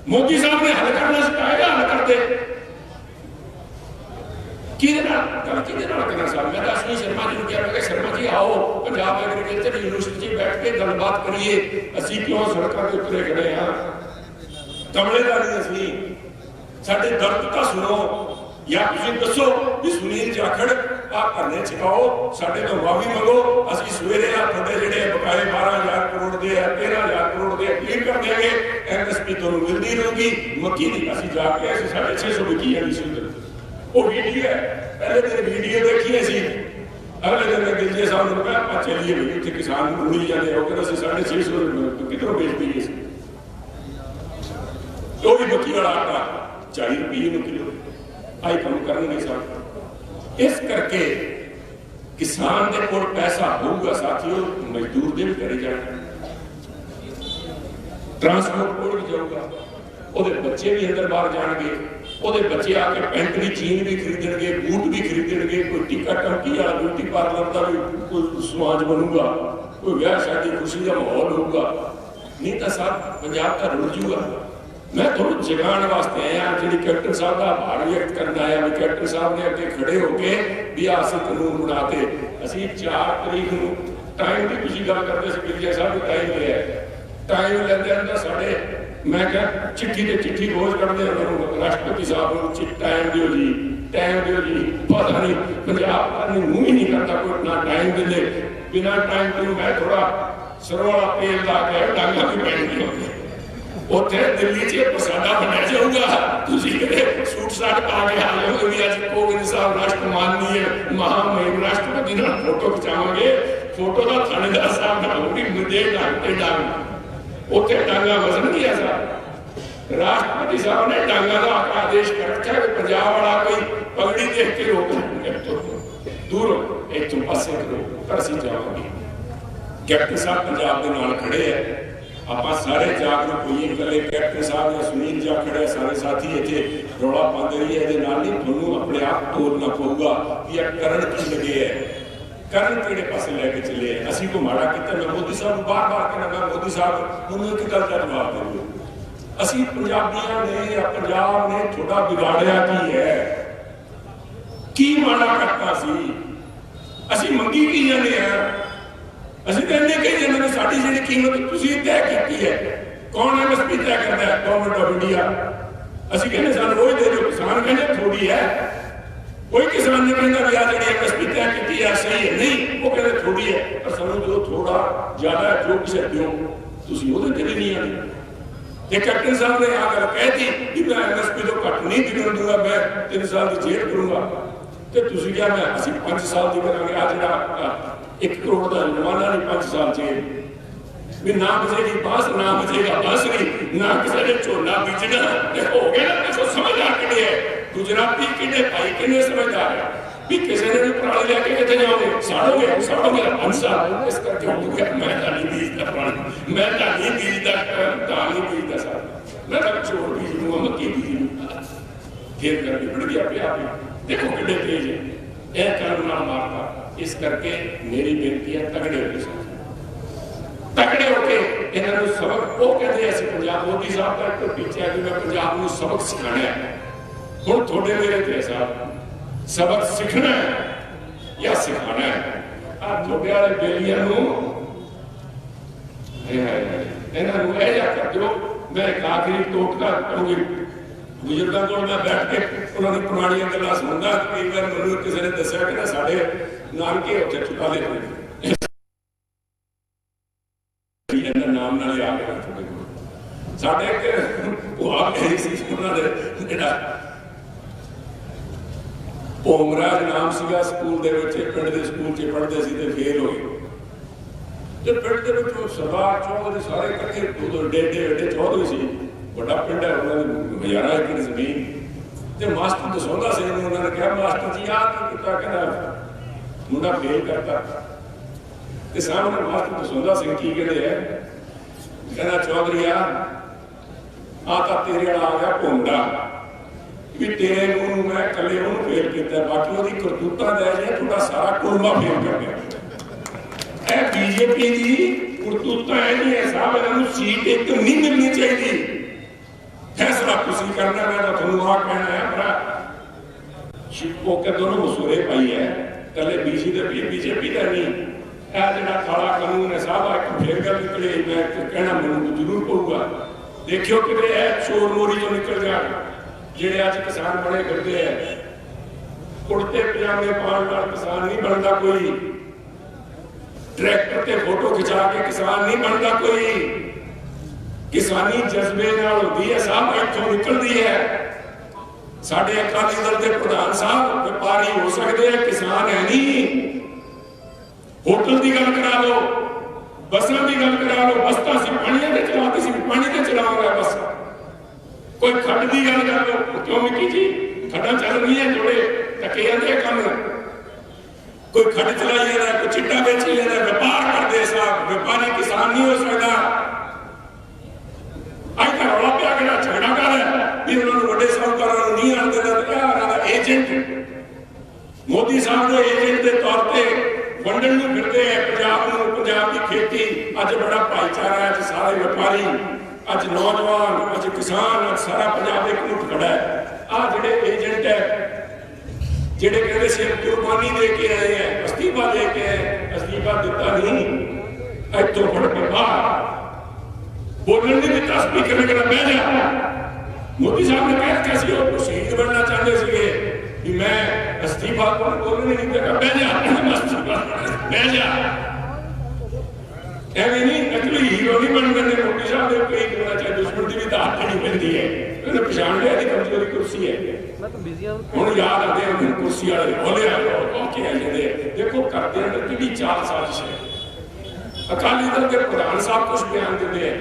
मोदी साहब ने हल करना सिखाएगा हल करते करना साहब मैं अश्विनी शर्मा जी को कहा शर्मा जी आओ पंजाब एग्रीकल्चर यूनिवर्सिटी बैठ के गलबात करिए असं क्यों सड़कों के उतरे खड़े हाँ कमले का नहीं असली साडे दर्द का सुनो या तुम दसो भी सुनील जाखड़ आप करने चुकाओ साडे तो माफी मंगो असं सवेरे थोड़े जोड़े बकाए 12,000 करोड़ के 13,000 करोड़ के क्लीयर कर देंगे एमएसपी तुहानू मिलती रहेगी मक्की की असं जाके 650 बिकी जानी सी वो वीडियो है पहले दिन वीडियो देखी सी अगले दिन गिलजे साहब ने कहा चलिए भाई उत्थे किसान रुड़ी जाने हो गए 650 कितनों बेच दिए वो भी मक्की वाला आटा 40 रुपये किलो आई कम करनगे साहब इस करके किसान दे कोल पैसा होगा साथियों मजदूर दे भी करे जाए ट्रांसपोर्ट कोल भी जाऊगा ओदे बच्चे भी अंदर बाहर जाएंगे ओदे बच्चे आके पैंट भी चीन भी खरीदणगे बूट भी खरीदणगे कोई टिक्का टमकी वाला ब्यूटी पार्लर का भी कोई समाज बनूगा कोई ब्याह शादी खुशी का माहौल होगा नहीं तो साहब पंजाब का रुल जूगा मैं थोड़ा जगाने वास्ते आया जी कैप्टन साहब का आभार व्यक्त करना आया भी कैप्टन साहब ने अगे खड़े होके भी असं कानून बनाते असी 4 तरीक को टाइम की तुम गल करते गिरजा साहब टाइम लिया टाइम लेंदे अंदर साढ़े मैं क्या चिट्ठी ते चिट्ठी रोज करते राष्ट्रपति साहब को टाइम दियो जी पता नहीं पंजाब का मुंह ही नहीं करता कोई ना टाइम दे बिना टाइम तो मैं थोड़ा सरवाला तेल ला के डांगा भी पैन दी होगी उत्थे दिल्ली च प्रसादा बनाया जाऊगा सूट साट पा के आ जाओगे भी अज कोविंद साहब राष्ट्र माननीय महामहिम राष्ट्रपति नाल फोटो खिचावांगे फोटो का थानेदार साहब ना होगी मुझे डांगते डांग उत्थे डांगा वजन नहीं ऐसा राष्ट्रपति साहब ने डांगा का आदेश कर रखा है पंजाब वाला कोई पगड़ी देख के रोक दूर एक तुम पासे करो पर असीं जावांगे कैप्टन साहब पंजाब दे नाल खड़े है आप सारे जागरूक होइए कले कैप्टन साहब या सुनील जाखड़ सारे साथी इतने रौला पाते रहिए ये नहीं थोनू अपने आप तोड़ना पऊगा कि यह करण की लगे है करण किहड़े पासे लैके चले असीं को माड़ा किया मैं मोदी साहब बार बार कहना मैं मोदी साहब उन्होंने एक गल का जवाब दे दो असीं पंजाबियां ने या पंजाब ने थोड़ा बिगाड़िया की माड़ा करता सी असीं मंगी की जाने हैं असं कहने कई जगह साड़ी जी कीमत तय की है कौन एमएसपी तय करता है गवर्नमेंट ऑफ इंडिया असं कहने सू रोज दे दो किसान कहने थोड़ी है कोई किसान ने कहना भी आ जी एमएसपी तय की है सही है नहीं वो कहते थोड़ी है पर सू जो थोड़ा ज्यादा जो किसी दो तुम नहीं आने कैप्टन साहब ने आ गल कहती कि मैं एमएसपी तो घट नहीं दिखन दूंगा मैं 3 साल की जेल करूंगा तो क्या मैं असं 5 साल की करेंगे आ जो 1 करोड़ का जुर्माना नहीं 5 साल जेल भी ना बचेगी बांस ना बचेगा बांसुरी ना किसी ने झोना बीजना हो गया ना देखो समझदार किने है गुजराती किने भाई किने समझदार है भी किसी ने भी पराली लेके कितने जाओगे साड़ोगे 5 साल इस करके मैं नहीं बीजता पराली मैं नहीं बीजता साहब मैं छोड़ बीज लूंगा मक्की बीज लूंगा फिर करके बढ़ गया प्यार देखो कितने तेज है यह कर्म ना मारता इस करके मेरी बेनती है तगड़े होके तगड़े होके इन्होंने सबक वो कहते हैं पंजाब मोदी साहब का तो पीछे आके मैं पंजाब को सबक सिखाना है हुण थोड़े मेरे थे साहब सबक सीखना है या सिखाना है आ थोड़े वाले बेलियां इन्होंने ऐसा कर दो मैं एक आखिरी टोटका करूंगी बुजुर्गों को मैं बैठ के उन्होंने पुरानियां गल्लां सुनदा कई बार मैनूं किसी ने दस्सिया कि ना साडे नानके उत्थे चुकाले नाम नाल आ गया थोड़े को साडे एक भुआ गई सी उन्होंने जिहड़ा ओमराज नाम सीगा स्कूल दे विच पिंड दे स्कूल च पढ़दे सी ते फेल हो गए ते पिंड दे विच सरदार चौधरी सारे इकट्ठे डेडे चौधरी सी बड़ा पिंड है उन्होंने 1000 एकड़ जमीन ते मास्टर दसौंदा सिंह ने उन्होंने कहा मास्टर जी आ की किता कहना मुंडा फेल करता ते सामने मास्टर दसौंदा सिंह की कहते हैं कहना चौधरी आ आ तो तेरे वाला आ गया भोंडा भी तेरे नूं मैं कले उन्होंने फेल किया, बाकी वो करतूतां लै जिहा तुहाडा सारा कुलबा फेल कर गया। बीजेपी की करतूतां है साहब, इन्होंने सीट एक नहीं मिलनी चाहिए। फैसला तुसीं करना, मैं तो तुहानूं आ कहना है भरा ओके दोनों मसूरे पाई है, कले बीजेपी का नहीं। यह जो काला कानून है साहब, एक फिर गल निकले, मैं कहना मैनूं जरूर पऊगा। देखियो कि चोर मोरी चो निकल जाए ਜਿਹੜੇ ਅੱਜ किसान बने फिरते हैं। कुर्ते पजामे पाउण नाल किसान नहीं बनता कोई, ट्रैक्टर ते फोटो खिंचा के किसान नहीं बनता कोई। किसानी जज्बे नाल होंदी है साहब, इत्थों निकलदी है। साडे अकाली दल दे प्रधान साहब व्यापारी हो सकते हैं, किसान है नहीं। होटल की गल करा लो, बसां की गल करा लो, बस तो असीं पानी ते चलाते सी, पानी ते चलावांगे बस। कोई खड्ड की गल कर लो, क्यों मिकी जी खड्डां चल रही है, जोड़े टके जाते कम। कोई खड्ड चलाई जाता, कोई चिट्टा बेची जाता, व्यापार करते साहब। व्यापारी किसान नहीं हो सकता। अज का रौला पिया कि झगड़ा कर भी उन्होंने बड़े साहूकारों नहीं आने देना, एजेंट मोदी साहब जो एजेंट के तौर पर वंडन में फिरते हैं पंजाब की खेती। अज बड़ा भाईचारा है, अज सारे व्यापारी, अज नौजवान, अज किसान, अज सारा पंजाब एक मुठ खड़ा है। आ जिहड़े एजेंट है, जिहड़े कहते सिर्फ कुर्बानी दे के आए हैं, अस्तीफा दे के आए, अस्तीफा दिता नहीं, इतों फड़ के बाहर बोलने नहीं दिता। स्पीकर ने कहना बह जा। मोदी साहब ने कहा कैसे हो शहीद बनना चाहते थे कि मैं अस्तीफा बोलने नहीं देगा, बह जा बह जा। एवं नहीं नकली हीरो नहीं बन गए मोदी साहब ने, कई करना चाहे दुश्मन की भी दात नहीं पैंती है। उन्हें पछाण लिया कि कमजोरी कुर्सी है। हुण याद आते हैं कुर्सी वाले बोले जाते। देखो करते अंदर कि 4 साजिश है। अकाली दल के प्रधान साहब कुछ बयान देते हैं,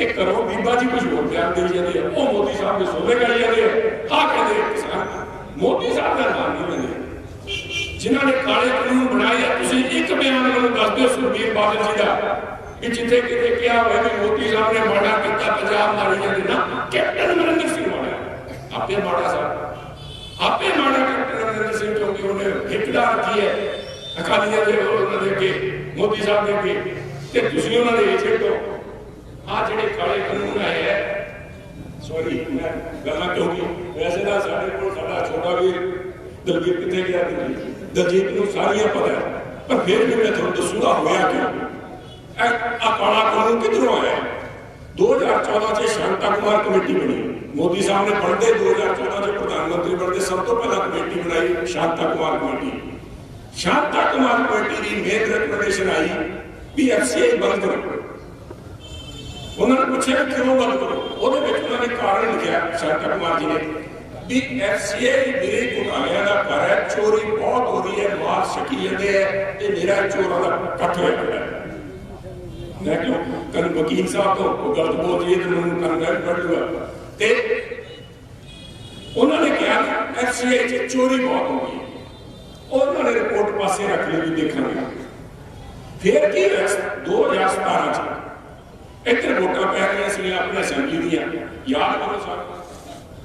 एक करो बीबा जी कुछ होर बयान दे जाते हैं, वो मोदी साहब के सोले गाई जाते हैं। आ कहते किसान मोदी साहब का नाम नहीं लेंगे। जिन्होंने काले कानून बनाए, तुम एक बयान मैं दस दो सुखबीर बादल जी का कि जिथे किते क्या हुआ कि मोदी साहब ने माड़ा किया, पंजाब मारी जाती ना। कैप्टन अमरिंदर सिंह माड़ा, आपे माड़ा साहब आपे माड़ा कैप्टन अमरिंदर सिंह, क्योंकि उन्हें हिकदार की है अकालियों के मोदी साहब ने कि तुम उन्होंने एजेंट हो। आ जिहड़े काले कानून आए है, सॉरी मैं गल्लां क्योंकि वैसे तो साडे कोल साडा छोटा वीर दलजीत कितने गया, दलजीत नूं सारियां पता है, पर फिर भी मैं तुहानूं दसूंगा होया क्यों। आ काला कानून किधरों आया? 2014 से शांता कुमार कमेटी बनी। मोदी साहब ने बनते 2014 से प्रधानमंत्री बनते सब तो पहला कमेटी बनाई शांता कुमार कमेटी। शांता कुमार कमेटी की मेन रिकमेंडेशन आई भी एफसीआई बंद करो। उन्होंने पूछा क्यों बंद करो, उन्होंने कारण लिखा शांता कुमार जी ने भी एफसीआई मेरे घोटालियां का घर है, चोरी बहुत हो रही है, मार सकी जाते हैं, ये मेरा चोरों का कट होया खड़ा है। मैं क्यों कल वकील साहब को गलत बोल दिए तो उन्होंने कन्वर्ट कर दिया। उन्होंने कहा एफसीआई से चोरी बहुत हो गई, उन्होंने रिपोर्ट पासे रख ली भी देखा। फिर की 2017 इधर वोटा पै गई अपने असैंबली दियां, याद करो साहब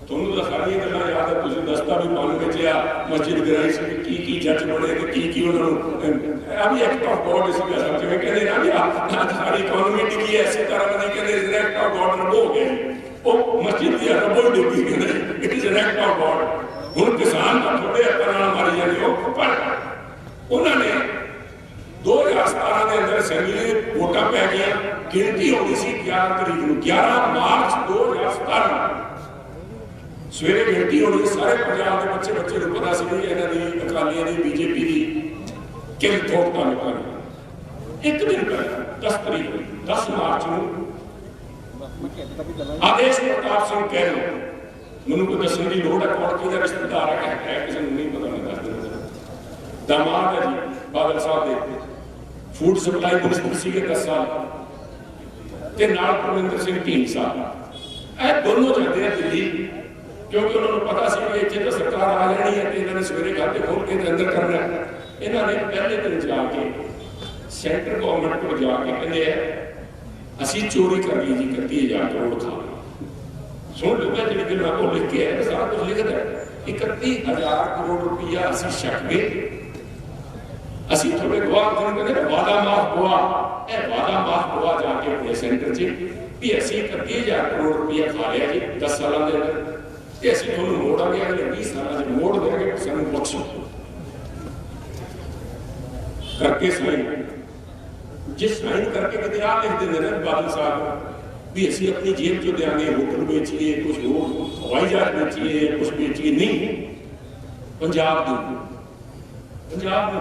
तुहानूं तो सारियां गल्लां याद है, तुसीं दस्ता भी पान बेचिया, मस्जिद गिराई सी, की जज बने ते की उन्होंने अभी एक्ट ऑफ गॉड इसी का सब जिवें कहंदे ना भी आज सारी इकोनॉमी टिकी है, इसी तरह नहीं कहंदे एक्ट ऑफ गॉड रबो हो गए, वो मस्जिद दी रबो डिगी कहंदे it is an act of God. हुण किसान का थोड़े हत्थां नाल मारी जांदे हो, पर उन्होंने 2017 के अंदर असैंबली वोटा पै गई, गिनती होनी सी 11 तारीख को, 11 मार्च 2017 सवेरे गिनती होनी। सारे पंजाब के बच्चे बच्चे को पता सी इन्हों की अकालियों की बीजेपी की किल ठोकता लोगों ने। एक दिन पहले 10 तारीख 10 मार्च आदेश प्रताप सिंह कह लो, मैनू कोई दसने की लोड़ है कौन कि रिश्तेदार है, किसी को नहीं पता, नहीं दस दिन दामाद है जी बादल साहब के, फूड सप्लाई मिनिस्टर से 10 साल ते नाल परमिंदर सिंह ढींड साहब, यह दोनों जाते हैं दिल्ली, क्योंकि उन्होंने पता सी कि इतने तो सरकार आ जानी है, तो इन्होंने सवेरे खाते खोल के अंदर करना है। इन्होंने पहले दिन जाके सेंट्रल गवर्नमेंट को जाके कहते हैं असी चोरी कर ली जी 31,000 करोड़ था, सुन लो मैं जी मैं को लिख के है सारा कुछ लिख दिया 31,000 करोड़ रुपया असं छक गए ਅਸੀਂ थोड़े गवाह कहते वादा माफ हुआ वादा माफ हुआ जाके अपने सेंटर से भी ਅਸੀਂ 31,000 करोड़ रुपया खा लिया जी 10 सालों के अंदर ਤੇ ਅਸੀਂ ਤੁਹਾਨੂੰ ਮੋੜਾਂਗੇ ਅਗਲੇ 20 ਸਾਲਾਂ 'ਚ ਮੋੜ ਦੇਣਗੇ ਸਾਨੂੰ ਬਖਸ਼ੋ ਕਰਕੇ ਸਾਈਨ ਜਿਸ ਸਾਈਨ ਕਰਕੇ ਕਿਤੇ ਆ ਲਿਖ ਦਿੰਦੇ ਨੇ ਬਾਦਲ ਸਾਹਿਬ ਵੀ ਅਸੀਂ ਆਪਣੀ ਜੇਬ 'ਚੋਂ ਦੇਾਂਗੇ ਹੋਟਲ ਵੇਚੀਏ ਕੁਝ ਹੋਰ ਹਵਾਈ ਜਹਾਜ਼ ਵੇਚੀਏ ਕੁਝ ਵੇਚੀਏ ਨਹੀਂ ਪੰਜਾਬ ਦੀ ਪੰਜਾਬ ਦੇ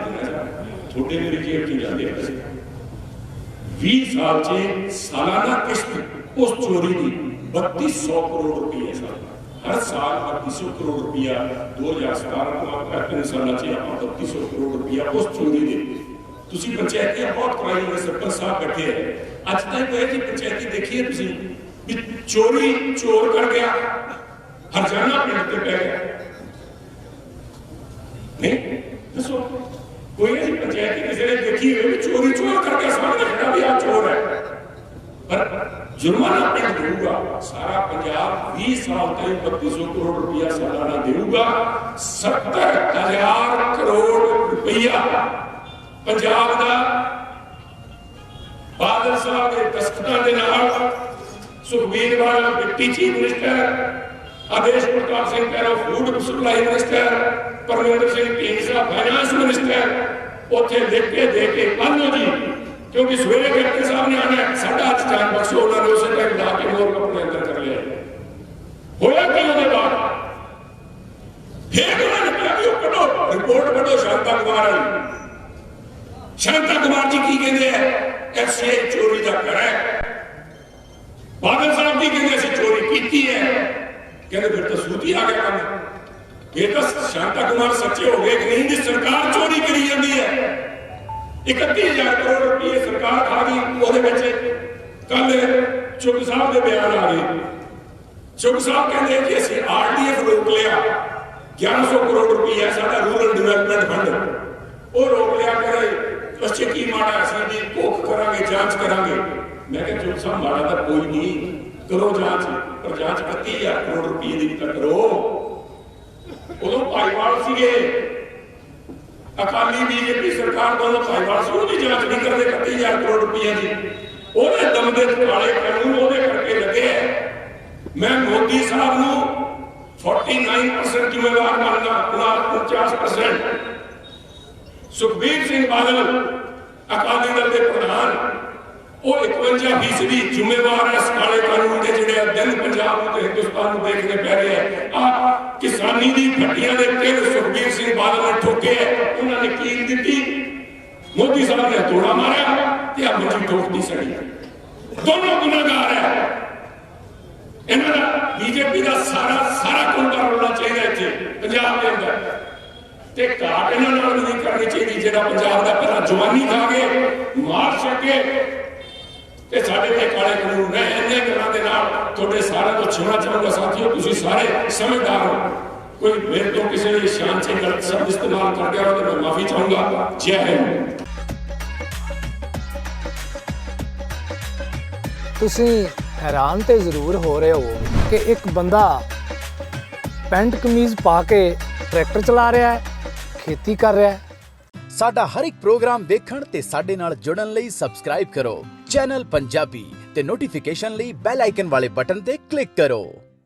ਛੋਟੇ ਮੇਰੀ ਜੇਬ 'ਚ ਜਾਂਦੇ ਪੈਸੇ 20 ਸਾਲ 'ਚ ਸਾਲਾਨਾ ਕਿਸ਼ਤ ਉਸ ਚੋਰੀ ਦੀ 3200 ਕਰੋੜ ਰੁਪਏ ਸਾਲ हर साल 3200 करोड़ रुपया 2017 3 साल 3200 करोड़ रुपया उस चोरी दे ਤੁਸੀਂ ਪੰਚਾਇਤੀਆਂ ਬਹੁਤ ਕਰਾਈ ਹੋਏ ਸਰਪੰਚ ਸਾਹਿਬ ਬੈਠੇ ਹੈ ਅੱਜ ਤੱਕ ਕੋਈ ਜੀ ਪੰਚਾਇਤੀ ਦੇਖੀਏ ਤੁਸੀਂ ਵੀ ਚੋਰੀ ਚੋਰ ਕਰ ਗਿਆ ਹਰਜਾਨਾ ਪਿੰਡ ਤੇ ਪੈ ਗਿਆ ਨਹੀਂ ਦੱਸੋ ਕੋਈ ਜੀ ਪੰਚਾਇਤੀ ਕਿਸੇ ਨੇ ਦੇਖੀ ਹੋਵੇ ਵੀ ਚੋਰੀ ਚੋਰ ਕਰ ਗਿਆ ਸਾਹਮਣੇ ਖੜਾ ਵੀ ਆ ਚੋਰ ਹੈ पर जुर्माना पिंड देगा सारा पंजाब 20 साल तक 3200 करोड़ रुपया सालाना देगा 70,000 करोड़ रुपया पंजाब का बादल साहब के दस्तखतां दे नाल Sukhbir Badal deputy chief minister आदेश प्रताप सिंह पैरो food supply minister Parminder Singh Dhindsa finance minister उत्थे लिख के दे के आनो जी क्योंकि सवेरे कैप्टन साहब ने आना साढ़ा आज जान बख्शो उन्होंने उस टाइम ला के मोर अपने अंदर कर लिया होया कि उसके बाद फिर उन्होंने कहा कि कटो रिपोर्ट पढ़ो शांता कुमार शांता कुमार जी की कहते हैं एफसीआई चोरी का घर है बादल साहब की कहते असं चोरी की है कहते फिर तो सूती आ गया काम ये तो शांता कुमार सच्चे हो गए कि नहीं जी सरकार चोरी करी जाती है 31,000 करोड़ रुपये सरकार खा गई कल चुग साहब के बयान आ गए चुग साहब कहते कि असं RDF रोक लिया 1100 करोड़ रुपया साडा रूरल डिवेलपमेंट फंड वो रोक लिया कह अच्छे की माड़ा असं भुख करांगे जांच करांगे मैं क्या चुग साहब माड़ा तो कोई नहीं करो जांच पर जांच 31,000 करोड़ रुपये की तो करो उदों भाईवाल सीगे अकाली बीजेपी सरकार दोनों भाईवाल से उन्होंने जांच नहीं करते 31,000 करोड़ रुपये की ਉਹਦੇ ਦਮ ਦੇ ਕਾਲੇ ਕਾਨੂੰਨ ਉਹਦੇ ਕਰਕੇ ਲੱਗੇ ਹੈ ਮੈਂ ਮੋਦੀ ਸਾਹਿਬ ਨੂੰ 49% ਜ਼ਿੰਮੇਵਾਰ ਮੰਨਦਾ 50% ਸੁਖਬੀਰ ਸਿੰਘ ਬਾਦਲ ਅਕਾਲੀ ਦਲ ਦੇ ਪ੍ਰਧਾਨ ਉਹ 51% ਜ਼ਿੰਮੇਵਾਰ ਹੈ ਇਸ ਕਾਲੇ ਕਾਨੂੰਨ ਦੇ ਜਿਹੜੇ ਦਿਨ ਪੰਜਾਬ ਨੂੰ ਤੇ ਹਿੰਦੁਸਤਾਨ ਨੂੰ ਦੇਖਣੇ ਪੈ ਰਹੇ ਹੈ ਆ ਕਿਸਾਨੀ ਦੀ ਭੱਟੀਆਂ ਦੇ ਤਿੰਨ ਸੁਖਬੀਰ ਸਿੰਘ ਬਾਦਲ ਨੇ ਠੋਕੇ ਉਹਨਾਂ ਨੇ ਕੀਲ ਦਿੱਤੀ मोदी साहब ने तोड़ा मारा या मंजी ठोक दी सड़ी दोनों गुनाहगार है इन्होंने बीजेपी का सारा कुंभा होना चाहिए इतने पंजाब के अंदर ते घाट इन्होंने नहीं करनी चाहिए जो पंजाब का पहला जवानी खा के मार सके ते साडे ते काले कानून है इन्ने गल्लां दे नाल तुहाडे सारे तो छुना चाहूंगा साथियों तुसीं सारे समझदार हो कोई मेरे तो किसी ने शान से गलत शब्द इस्तेमाल कर गया तो मैं माफी चाहूंगा जय हिंद ਤੁਸੀਂ ਹੈਰਾਨ ਤੇ ਜ਼ਰੂਰ ਹੋ ਰਹੇ ਹੋ ਕਿ ਇੱਕ ਬੰਦਾ ਪੈਂਟ ਕਮੀਜ਼ ਪਾ ਕੇ ਟਰੈਕਟਰ ਚਲਾ ਰਿਹਾ ਹੈ ਖੇਤੀ ਕਰ ਰਿਹਾ ਹੈ ਸਾਡਾ ਹਰ ਇੱਕ ਪ੍ਰੋਗਰਾਮ ਵੇਖਣ ਤੇ ਸਾਡੇ ਨਾਲ ਜੁੜਨ ਲਈ ਸਬਸਕ੍ਰਾਈਬ ਕਰੋ ਚੈਨਲ ਪੰਜਾਬੀ ਤੇ ਨੋਟੀਫਿਕੇਸ਼ਨ ਲਈ ਬੈਲ ਆਈਕਨ ਵਾਲੇ ਬਟਨ ਤੇ ਕਲਿੱਕ ਕਰੋ।